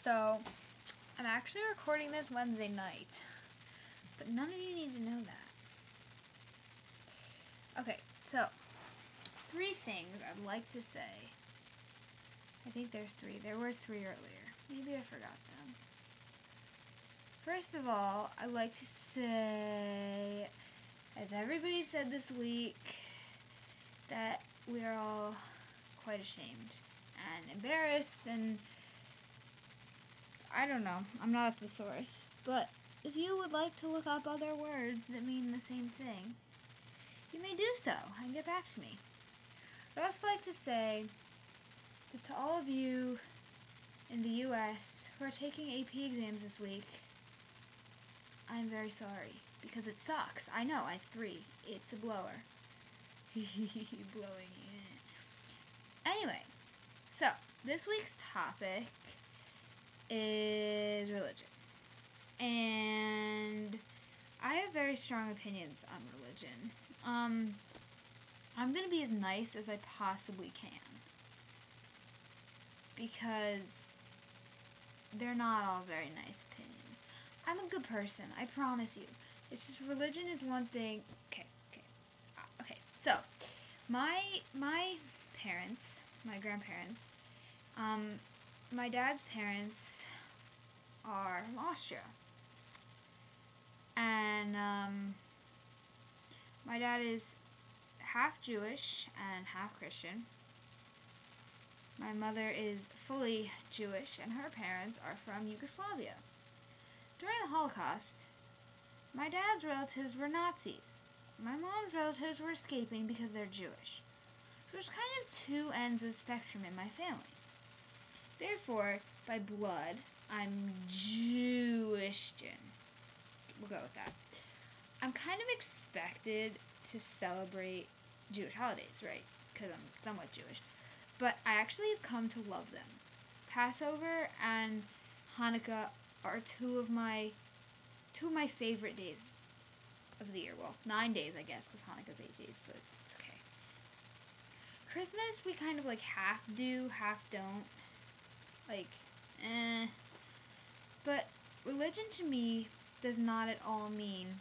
So, I'm actually recording this Wednesday night, but none of you need to know that. Okay, so, 3 things I'd like to say. I think there's 3. There were 3 earlier. Maybe I forgot them. First of all, I'd like to say, as everybody said this week, that we are all quite ashamed and embarrassed, and I don't know, I'm not a thesaurus, but if you would like to look up other words that mean the same thing, you may do so and get back to me. I'd also like to say that to all of you in the U.S. who are taking AP exams this week, I'm very sorry, because it sucks. I know, I have 3. It's a blower. Blowing it. Anyway, so this week's topic is religion. And I have very strong opinions on religion. I'm going to be as nice as I possibly can, because they're not all very nice opinions. I'm a good person, I promise you. It's just religion is one thing. Okay. So, my parents, my grandparents, my dad's parents are from Austria. And my dad is half Jewish and half Christian. My mother is fully Jewish, and her parents are from Yugoslavia. During the Holocaust, my dad's relatives were Nazis. My mom's relatives were escaping because they're Jewish. So there's kind of 2 ends of the spectrum in my family. Therefore, by blood, I'm Jewishian. We'll go with that. I'm kind of expected to celebrate Jewish holidays, right? Because I'm somewhat Jewish. But I actually have come to love them. Passover and Hanukkah are two of my favorite days of the year. Well, 9 days, I guess, because Hanukkah's 8 days, but it's okay. Christmas, we kind of half do, half don't. But religion to me does not at all mean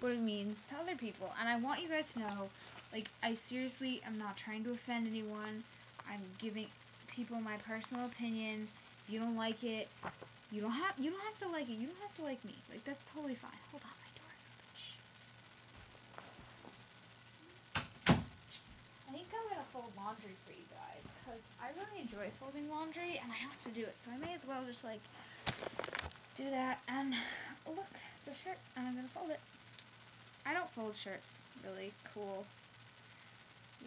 what it means to other people. And I want you guys to know, I seriously am not trying to offend anyone. I'm giving people my personal opinion. If you don't like it, you don't have to like it. You don't have to like me. That's totally fine. Hold on, my door. I think I'm going to fold laundry for you guys, because I really enjoy folding laundry, and I have to do it, so I may as well just, do that. And, look, it's a shirt, and I'm going to fold it. I don't fold shirts really cool.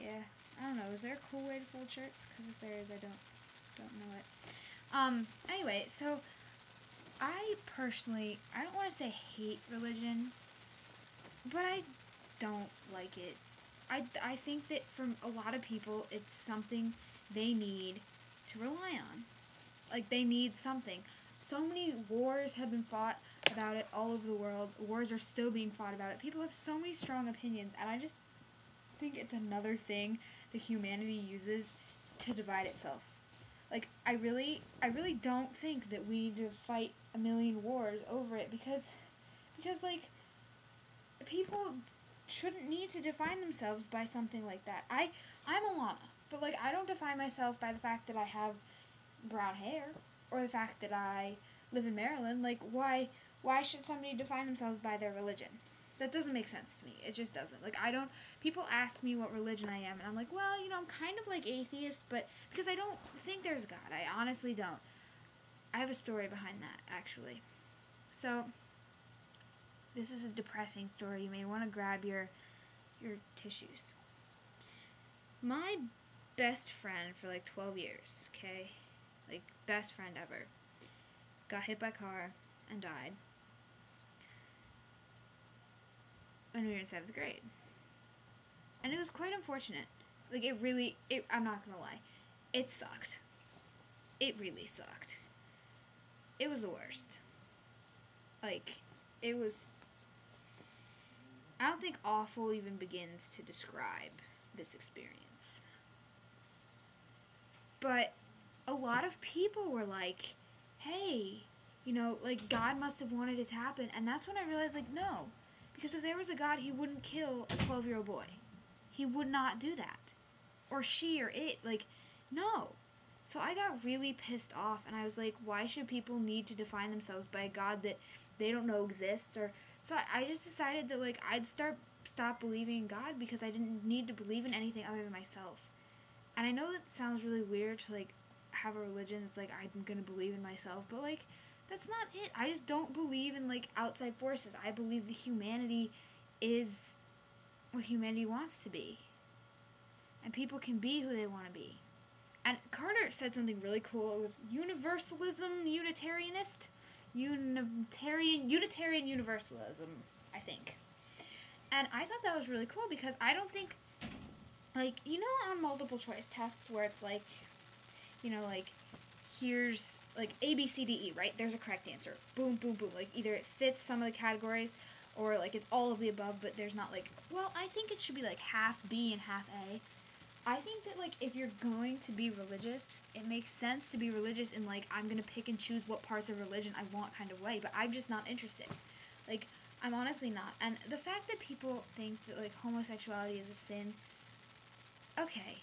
Yeah, I don't know. Is there a cool way to fold shirts? Because if there is, I don't know it. Anyway, so I personally, I don't want to say hate religion, but I don't like it. I think that for a lot of people, it's something they need to rely on. They need something. So many wars have been fought about it all over the world. Wars are still being fought about it. People have so many strong opinions, and I just think it's another thing that humanity uses to divide itself. I really don't think that we need to fight a million wars over it, because people shouldn't need to define themselves by something like that. I'm Alana, but I don't define myself by the fact that I have brown hair, or the fact that I live in Maryland. Why should somebody define themselves by their religion? That doesn't make sense to me. It just doesn't. People ask me what religion I am, and I'm well, I'm kind of atheist, but because I don't think there's God. I honestly don't. I have a story behind that, actually. So, this is a depressing story. You may want to grab your tissues. My best friend for 12 years, okay? Best friend ever. Got hit by a car and died when we were in 7th grade. And it was quite unfortunate. I'm not gonna lie. It sucked. It really sucked. It was the worst. It was... I don't think awful even begins to describe this experience. But a lot of people were like, hey, way, like, God must have wanted it to happen. And that's when I realized, like, no. Because if there was a God, he wouldn't kill a 12-year-old boy. He would not do that. Or she or it. Like, no. So I got really pissed off, and I was like, why should people need to define themselves by a God that they don't know exists? Or so I just decided that, like, I'd stop believing in God because I didn't need to believe in anything other than myself. And I know that sounds really weird to, like, have a religion that's like, I'm gonna believe in myself, but, like, that's not it. I just don't believe in, like, outside forces. I believe that humanity is what humanity wants to be. And people can be who they want to be. And Carter said something really cool. It was universalism, Unitarianist? Unitarian Universalism, I think. And I thought that was really cool because I don't think, like, on multiple choice tests where it's like, like, here's, like, A, B, C, D, E, right? There's a correct answer. Boom, boom, boom. Like, either it fits some of the categories or, like, it's all of the above, but there's not, like, well, I think it should be, like, half B and half A. I think that, like, if you're going to be religious, it makes sense to be religious in, like, I'm going to pick and choose what parts of religion I want kind of way, but I'm just not interested. Like, I'm honestly not. And the fact that people think that, like, homosexuality is a sin, okay,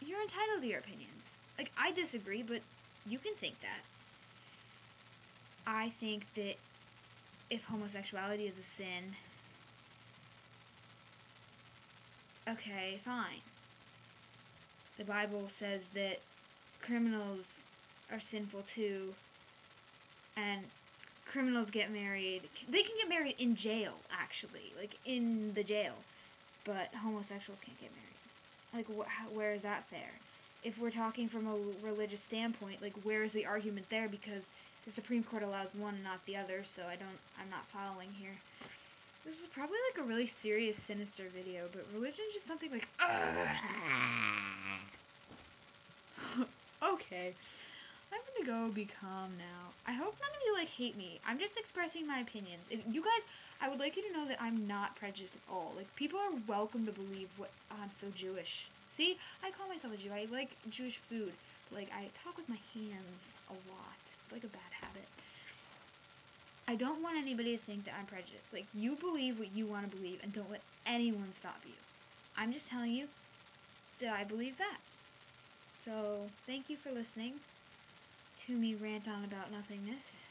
you're entitled to your opinions. Like, I disagree, but you can think that. I think that if homosexuality is a sin, okay, fine. The Bible says that criminals are sinful too, and criminals get married. They can get married in jail, actually, like, in the jail, but homosexuals can't get married. Like, where is that fair? If we're talking from a religious standpoint, like, where is the argument there? Because the Supreme Court allows one and not the other, so I'm not following here. This is probably, like, a really serious, sinister video, but religion is just something like, okay, I'm gonna go be calm now. I hope none of you, like, hate me. I'm just expressing my opinions. If you guys, I would like you to know that I'm not prejudiced at all. Like, people are welcome to believe I'm so Jewish. See, I call myself a Jew. I like Jewish food. Like, I talk with my hands a lot. It's like a bad habit. I don't want anybody to think that I'm prejudiced. Like, you believe what you want to believe, and don't let anyone stop you. I'm just telling you that I believe that. So, thank you for listening to me rant on about nothingness.